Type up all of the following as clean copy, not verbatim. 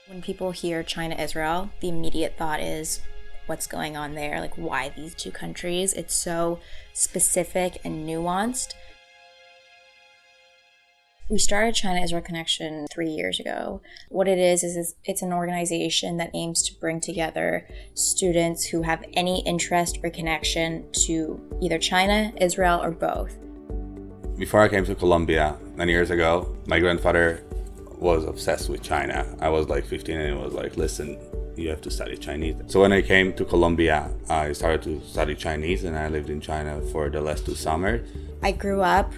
When people hear China-Israel, the immediate thought is, what's going on there? Like, why these two countries? It's so specific and nuanced. We started China-Israel Connection 3 years ago. What it is it's an organization that aims to bring together students who have any interest or connection to either China, Israel, or both. Before I came to Colombia 9 years ago, my grandfather was obsessed with China. I was like 15 and he was like, listen, you have to study Chinese. So when I came to Colombia, I started to study Chinese and I lived in China for the last 2 summers. I grew up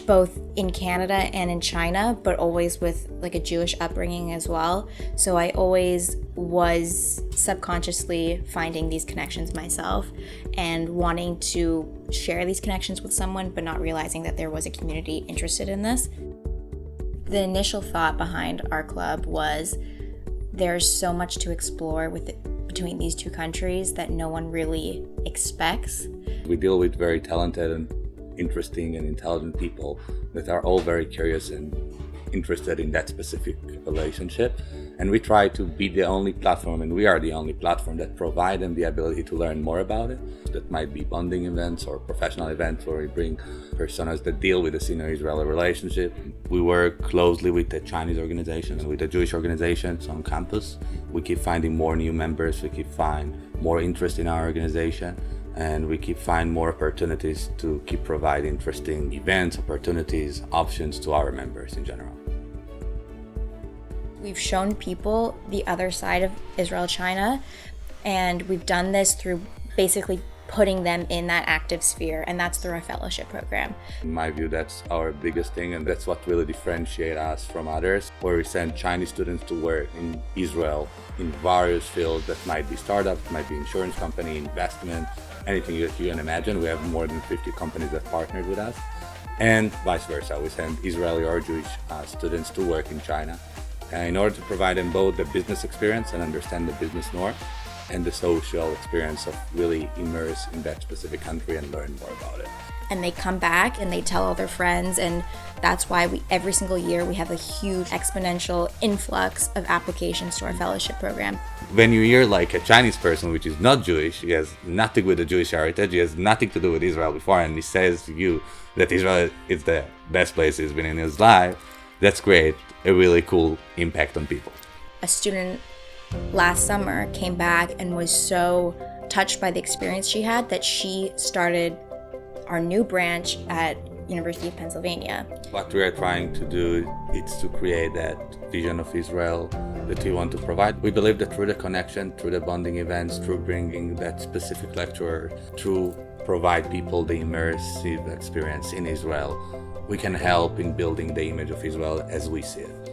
both in Canada and in China, but always with like a Jewish upbringing as well. So I always was subconsciously finding these connections myself and wanting to share these connections with someone, but not realizing that there was a community interested in this. The initial thought behind our club was there's so much to explore between these two countries that no one really expects. We deal with very talented and interesting and intelligent people that are all very curious and interested in that specific relationship. And we try to be the only platform, and we are the only platform that provide them the ability to learn more about it. That might be bonding events or professional events where we bring personas that deal with the Sino-Israeli relationship. We work closely with the Chinese organizations and with the Jewish organizations on campus. We keep finding more new members, we keep finding more interest in our organization, and we keep finding more opportunities to keep providing interesting events, opportunities, options to our members in general. We've shown people the other side of Israel-China, and we've done this through basically putting them in that active sphere, and that's through our fellowship program. In my view, that's our biggest thing, and that's what really differentiates us from others, where we send Chinese students to work in Israel in various fields that might be startups, might be insurance company, investment, anything that you can imagine. We have more than 50 companies that partnered with us, and vice versa. We send Israeli or Jewish students to work in China in order to provide them both the business experience and understand the business norm, and the social experience of really immerse in that specific country and learn more about it. And they come back and they tell all their friends, and that's why every single year we have a huge exponential influx of applications to our fellowship program. When you hear like a Chinese person which is not Jewish, he has nothing with the Jewish heritage, he has nothing to do with Israel before, and he says to you that Israel is the best place he's been in his life, that's great, a really cool impact on people. A student last summer came back and was so touched by the experience she had that she started our new branch at University of Pennsylvania. What we are trying to do is to create that vision of Israel that we want to provide. We believe that through the connection, through the bonding events, through bringing that specific lecturer, through provide people the immersive experience in Israel, we can help in building the image of Israel as we see it.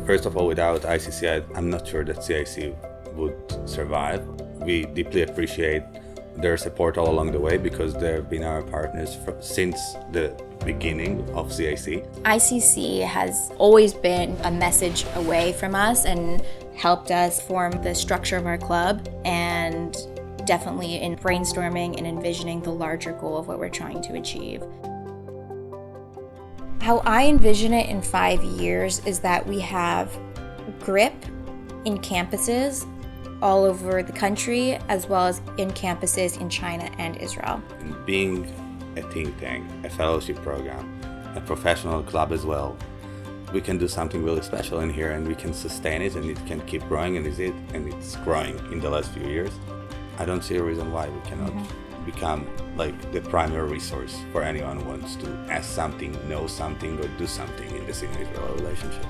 First of all, without ICC, I'm not sure that CIC would survive. We deeply appreciate their support all along the way because they've been our partners since the beginning of CIC. ICC has always been a message away from us and helped us form the structure of our club, and definitely in brainstorming and envisioning the larger goal of what we're trying to achieve. How I envision it in 5 years is that we have grip in campuses all over the country, as well as in campuses in China and Israel. And being a think tank, a fellowship program, a professional club as well, we can do something really special in here, and we can sustain it, and it can keep growing, and it's growing in the last few years. I don't see a reason why we cannot become like the primary resource for anyone who wants to ask something, know something, or do something in the Sino-Israel relationship.